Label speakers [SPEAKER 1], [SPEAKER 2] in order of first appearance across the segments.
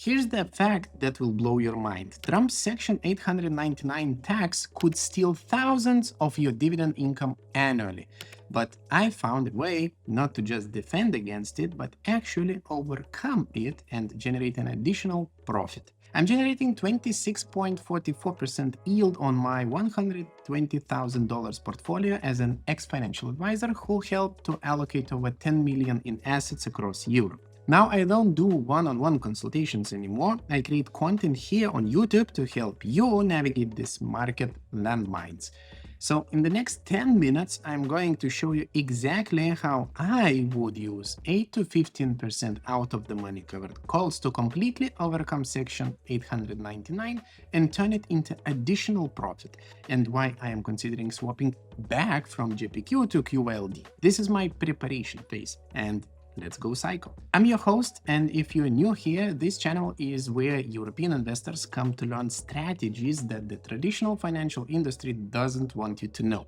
[SPEAKER 1] Here's the fact that will blow your mind. Trump's Section 899 tax could steal thousands of your dividend income annually. But I found a way not to just defend against it, but actually overcome it and generate an additional profit. I'm generating 26.44% yield on my $120,000 portfolio as an ex-financial advisor who helped to allocate over 10 million in assets across Europe. Now I don't do one-on-one consultations anymore. I create content here on YouTube to help you navigate this market landmines. So in the next 10 minutes, I'm going to show you exactly how I would use 8 to 15% out of the money covered calls to completely overcome Section 899 and turn it into additional profit, and why I am considering swapping back from JEPQ to QYLD. This is my preparation phase, and let's go psycho. I'm your host, and if you're new here, this channel is where European investors come to learn strategies that the traditional financial industry doesn't want you to know.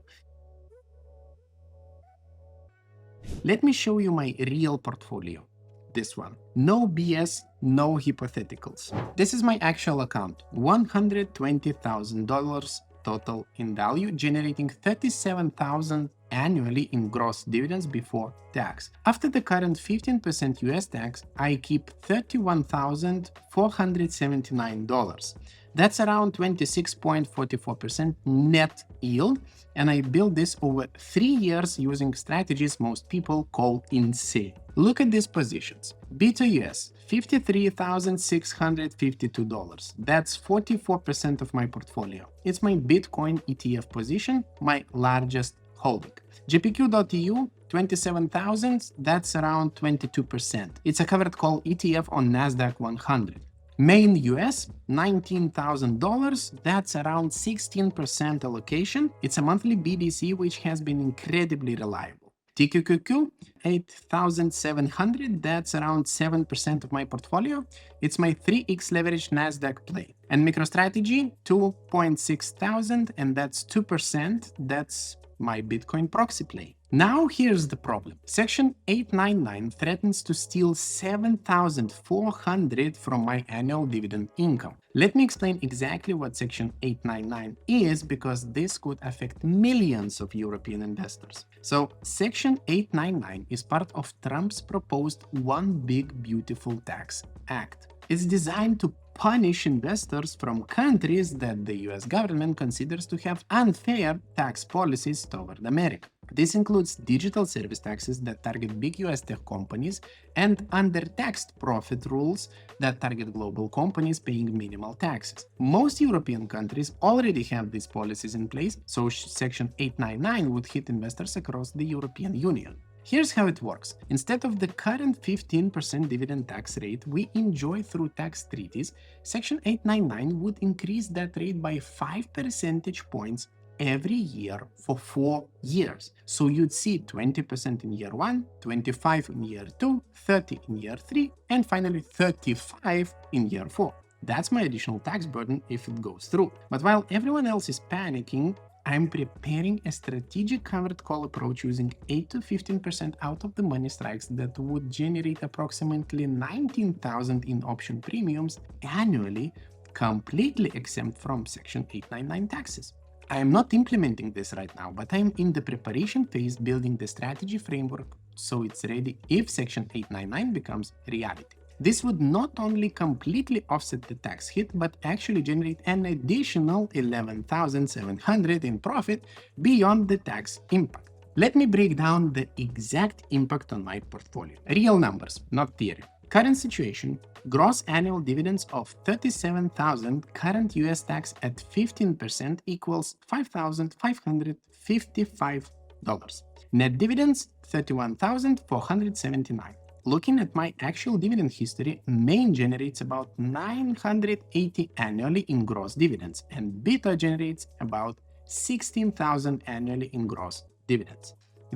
[SPEAKER 1] Let me show you my real portfolio. This one. No BS, no hypotheticals. This is my actual account. $120,000 total in value, generating $37,000 annually in gross dividends before tax. After the current 15% US tax, I keep $31,479. That's around 26.44% net yield, and I built this over 3 years using strategies most people call insane. Look at these positions. Beta US, $53,652. That's 44% of my portfolio. It's my Bitcoin ETF position, my largest holding. JEPQ.eu, 27,000, that's around 22%. It's a covered call ETF on Nasdaq 100. Main US, $19,000, that's around 16% allocation. It's a monthly BDC which has been incredibly reliable. TQQQ, 8,700, that's around 7% of my portfolio. It's my 3x leverage Nasdaq play. And Microstrategy, 2.6 thousand, and that's 2%, that's my Bitcoin proxy play. Now here's the problem. Section 899 threatens to steal $7,400 from my annual dividend income. Let me explain exactly what Section 899 is, because this could affect millions of European investors. So Section 899 is part of Trump's proposed One Big Beautiful Tax Act. It's designed to punish investors from countries that the US government considers to have unfair tax policies toward America. This includes digital service taxes that target big US tech companies and undertaxed profit rules that target global companies paying minimal taxes. Most European countries already have these policies in place, so Section 899 would hit investors across the European Union. Here's how it works. Instead of the current 15% dividend tax rate we enjoy through tax treaties, Section 899 would increase that rate by 5 percentage points every year for 4 years. So you'd see 20% in year 1, 25 in year 2, 30 in year 3, and finally 35 in year 4. That's my additional tax burden if it goes through. But while everyone else is panicking, I'm preparing a strategic covered call approach using 8 to 15% out of the money strikes that would generate approximately $19,000 in option premiums annually, completely exempt from Section 899 taxes. I am not implementing this right now, but I am in the preparation phase building the strategy framework so it's ready if Section 899 becomes reality. This would not only completely offset the tax hit, but actually generate an additional $11,700 in profit beyond the tax impact. Let me break down the exact impact on my portfolio. Real numbers, not theory. Current situation, gross annual dividends of $37,000, current US tax at 15% equals $5,555. Net dividends, $31,479. Looking at my actual dividend history, Main generates about $980 annually in gross dividends, and Beta generates about $16,000 annually in gross dividends.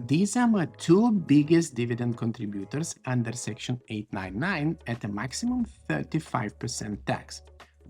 [SPEAKER 1] These are my two biggest dividend contributors under Section 899 at a maximum 35% tax.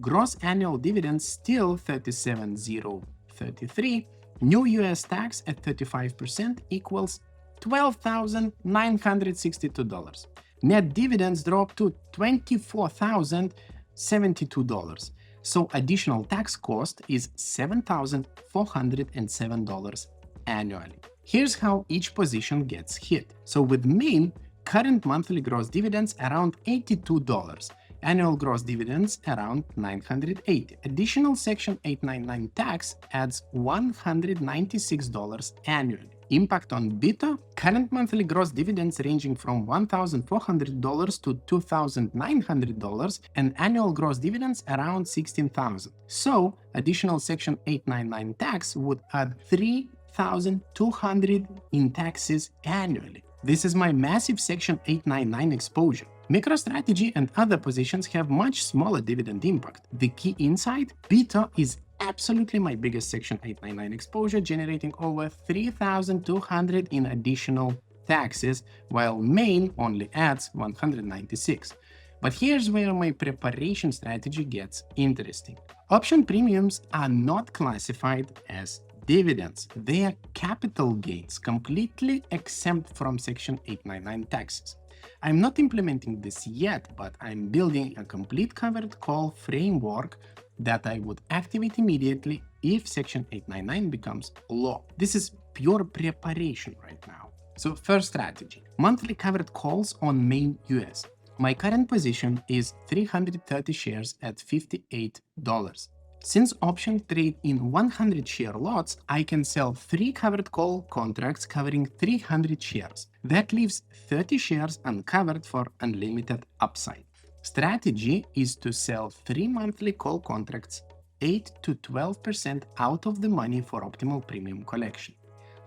[SPEAKER 1] Gross annual dividends still $37,033. New US tax at 35% equals $12,962. Net dividends drop to $24,000, $72. So additional tax cost is $7,407 annually. Here's how each position gets hit. So with main, current monthly gross dividends around $82. Annual gross dividends around $980. Additional Section 899 tax adds $196 annually. Impact on beta, current monthly gross dividends ranging from $1,400 to $2,900 and annual gross dividends around $16,000. So additional Section 899 tax would add $3,200 in taxes annually. This is my massive Section 899 exposure. Microstrategy and other positions have much smaller dividend impact. The key insight, beta is absolutely my biggest Section 899 exposure, generating over $3,200 in additional taxes, while main only adds $196. But here's where my preparation strategy gets interesting. Option premiums are not classified as dividends. They are capital gains, completely exempt from Section 899 taxes. I'm not implementing this yet, but I'm building a complete covered call framework that I would activate immediately if Section 899 becomes law. This is pure preparation right now. So first strategy, monthly covered calls on main US. My current position is 330 shares at $58. Since options trade in 100 share lots, I can sell 3 covered call contracts covering 300 shares. That leaves 30 shares uncovered for unlimited upside. Strategy is to sell 3 monthly call contracts 8 to 12% out of the money for optimal premium collection.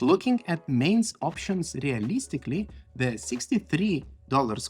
[SPEAKER 1] Looking at main's options realistically, the $63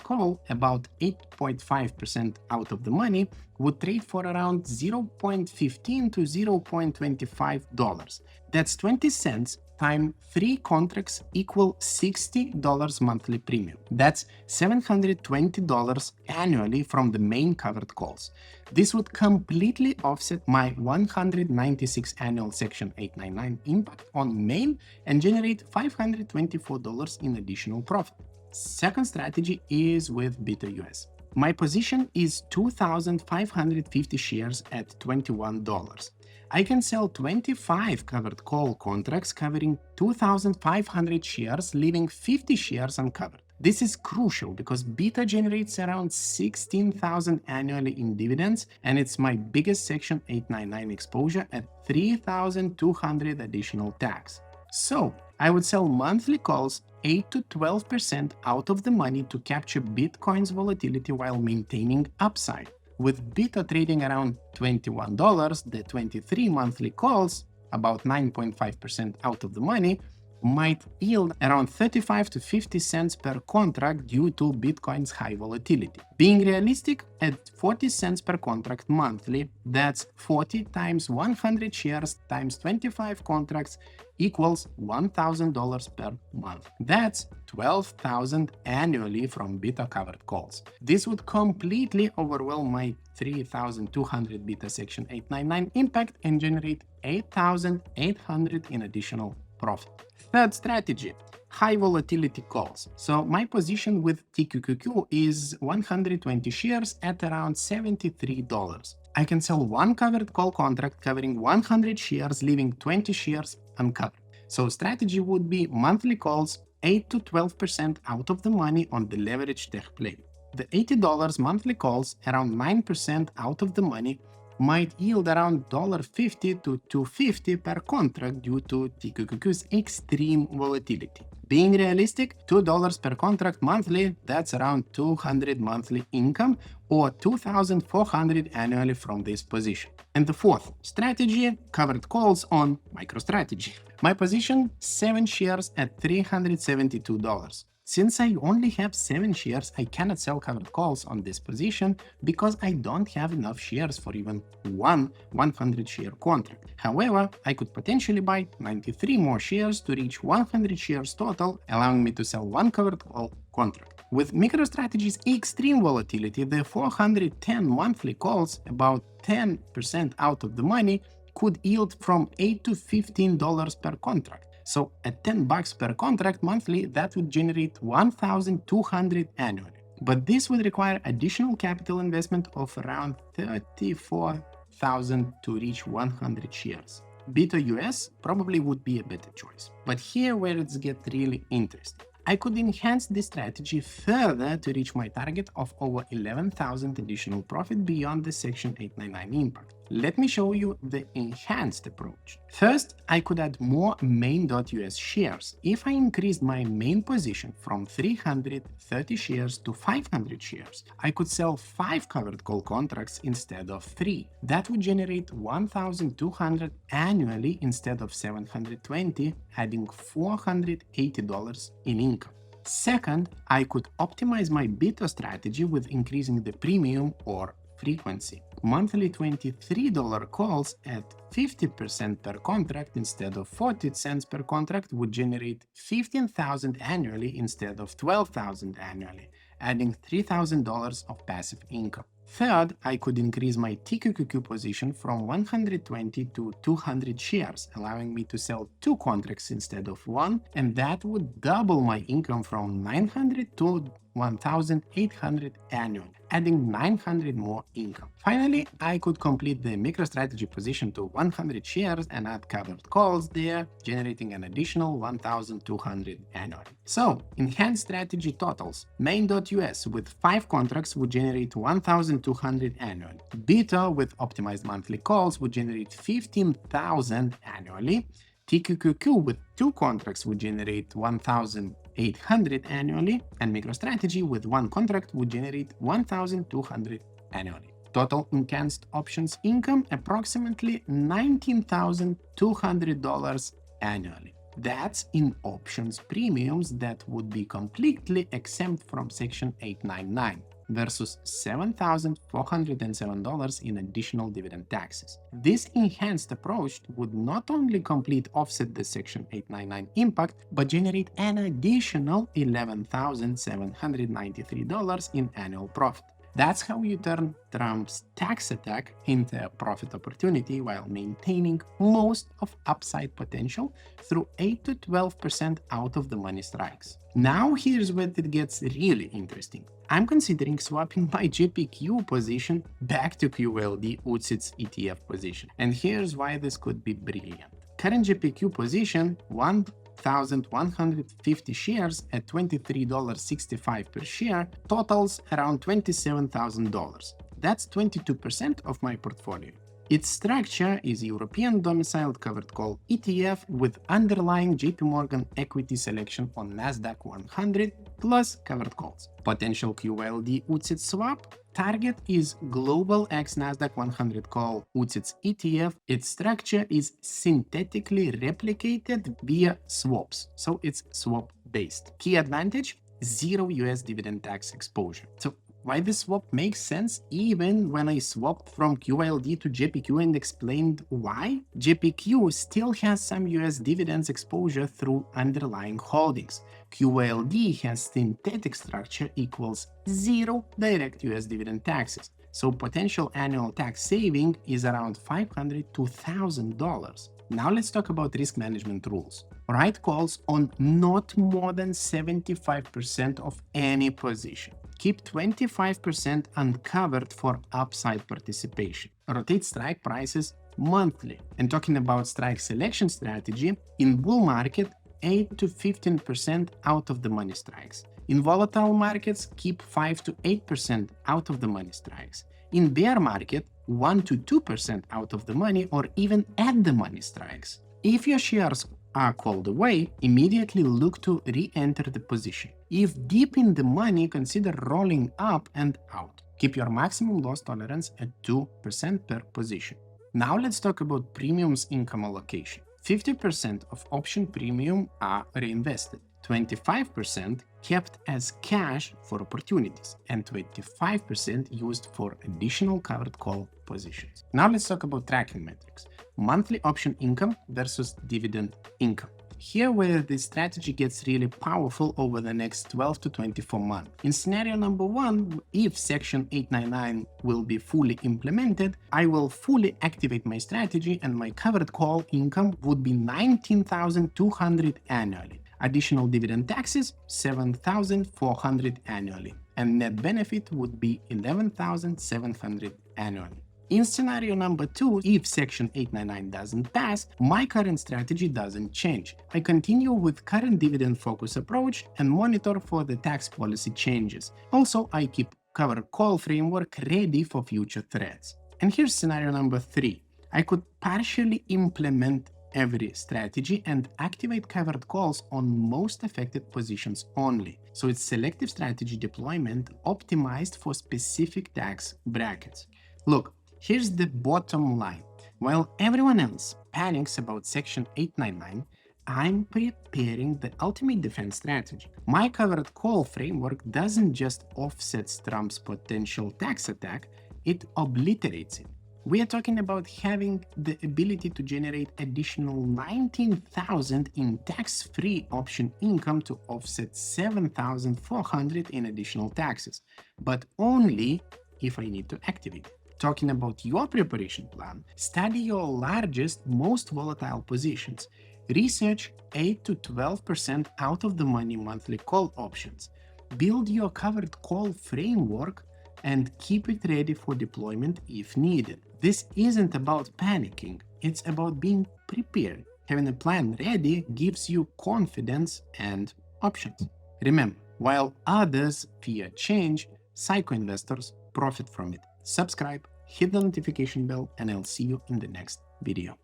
[SPEAKER 1] call, about 8.5% out of the money, would trade for around $0.15 to $0.25. That's 20 cents times 3 contracts equal $60 monthly premium. That's $720 annually from the main covered calls. This would completely offset my $196 annual Section 899 impact on main and generate $524 in additional profit. Second strategy is with Beta US. My position is 2,550 shares at $21. I can sell 25 covered call contracts covering 2,500 shares, leaving 50 shares uncovered. This is crucial because Beta generates around $16,000 annually in dividends, and it's my biggest Section 899 exposure at $3,200 additional tax. So I would sell monthly calls 8 to 12% out of the money to capture Bitcoin's volatility while maintaining upside. With Beta trading around $21, the 23 monthly calls, about 9.5% out of the money, might yield around 35 to 50 cents per contract due to Bitcoin's high volatility. Being realistic, at 40 cents per contract monthly, that's 40 times 100 shares times 25 contracts equals $1,000 per month. That's $12,000 annually from Beta covered calls. This would completely overwhelm my 3,200 Beta Section 899 impact and generate 8,800 in additional profit. Third strategy, high volatility calls. So my position with TQQQ is 120 shares at around $73. I can sell 1 covered call contract covering 100 shares, leaving 20 shares uncovered. So strategy would be monthly calls 8 to 12% out of the money on the leverage tech play. The $80 monthly calls, around 9% out of the money, might yield around $1.50 to $2.50 per contract due to TQQQ's extreme volatility. Being realistic, $2 per contract monthly, that's around $200 monthly income or $2,400 annually from this position. And the fourth strategy, covered calls on Microstrategy. My position, 7 shares at $372. Since I only have 7 shares, I cannot sell covered calls on this position because I don't have enough shares for even one 100 share contract. However, I could potentially buy 93 more shares to reach 100 shares total, allowing me to sell 1 covered call contract. With Microstrategy's extreme volatility, the 410 monthly calls, about 10% out of the money, could yield from $8 to $15 per contract. So at $10 per contract monthly, that would generate $1,200 annually. but this would require additional capital investment of around 34,000 to reach 100 shares. Beta US probably would be a better choice. But here where it's get really interesting. I could enhance this strategy further to reach my target of over 11,000 additional profit beyond the Section 899 impact. Let me show you the enhanced approach. First, I could add more main.us shares. If I increased my main position from 330 shares to 500 shares, I could sell 5 covered call contracts instead of 3. That would generate 1,200 annually instead of 720, adding $480 in income. Second, I could optimize my beta strategy with increasing the premium or frequency. Monthly $23 calls at 50% per contract instead of 40 cents per contract would generate 15,000 annually instead of 12,000 annually, adding $3,000 of passive income. Third, I could increase my TQQQ position from 120 to 200 shares, allowing me to sell 2 contracts instead of 1, and that would double my income from 900 to 1,800 annually, adding 900 more income. Finally, I could complete the Microstrategy position to 100 shares and add covered calls there, generating an additional 1,200 annually. So, enhanced strategy totals. Main.us with 5 contracts would generate 1,200 annually. Beta with optimized monthly calls would generate 15,000 annually. TQQQ with 2 contracts would generate 1,800 annually, and MicroStrategy with 1 contract would generate 1,200 annually. Total enhanced options income approximately $19,200 annually. That's in options premiums that would be completely exempt from Section 899 versus $7,407 in additional dividend taxes. This enhanced approach would not only completely offset the Section 899 impact, but generate an additional $11,793 in annual profit. That's how you turn Trump's tax attack into a profit opportunity while maintaining most of upside potential through 8 to 12% out of the money strikes. Now here's where it gets really interesting. I'm considering swapping my JEPQ position back to QYLD UCITS ETF position. And here's why this could be brilliant. Current JEPQ position, 1,150 shares at $23.65 per share, totals around $27,000. That's 22% of my portfolio. Its structure is European domiciled covered call ETF with underlying JP Morgan equity selection on Nasdaq 100 plus covered calls. Potential QYLD UCITS swap target is Global X Nasdaq 100 call UCITS ETF. Its structure is synthetically replicated via swaps, so it's swap based. Key advantage: zero US dividend tax exposure. So why this swap makes sense even when I swapped from QYLD to JEPQ and explained why? JEPQ still has some US dividends exposure through underlying holdings. QYLD has synthetic structure equals zero direct US dividend taxes. So potential annual tax saving is around $500 to $1,000. Now let's talk about risk management rules. Write calls on not more than 75% of any position. Keep 25% uncovered for upside participation. Rotate strike prices monthly. And talking about strike selection strategy, in bull market, 8 to 15% out of the money strikes. In volatile markets, keep 5 to 8% out of the money strikes. In bear market, 1 to 2% out of the money or even at the money strikes. If your shares are called away, immediately look to re-enter the position. If deep in the money, consider rolling up and out. Keep your maximum loss tolerance at 2% per position. Now let's talk about premiums income allocation. 50% of option premium are reinvested, 25% kept as cash for opportunities, and 25% used for additional covered call positions. Now let's talk about tracking metrics. Monthly option income versus dividend income. Here where this strategy gets really powerful over the next 12 to 24 months. In scenario number 1, if Section 899 will be fully implemented, I will fully activate my strategy and my covered call income would be $19,200 annually. Additional dividend taxes, $7,400 annually. and net benefit would be 11,700 annually. In scenario number 2, if Section 899 doesn't pass, my current strategy doesn't change. I continue with current dividend focus approach and monitor for the tax policy changes. Also, I keep covered call framework ready for future threats. And here's scenario number 3. I could partially implement every strategy and activate covered calls on most affected positions only. So it's selective strategy deployment optimized for specific tax brackets. Look, here's the bottom line. While everyone else panics about Section 899, I'm preparing the ultimate defense strategy. My covered call framework doesn't just offset Trump's potential tax attack, it obliterates it. We are talking about having the ability to generate additional $19,000 in tax-free option income to offset $7,400 in additional taxes, but only if I need to activate it. Talking about your preparation plan, study your largest, most volatile positions. Research 8 to 12% out of the money monthly call options. Build your covered call framework and keep it ready for deployment if needed. This isn't about panicking, it's about being prepared. Having a plan ready gives you confidence and options. Remember, while others fear change, psycho investors profit from it. Subscribe, hit the notification bell, and I'll see you in the next video.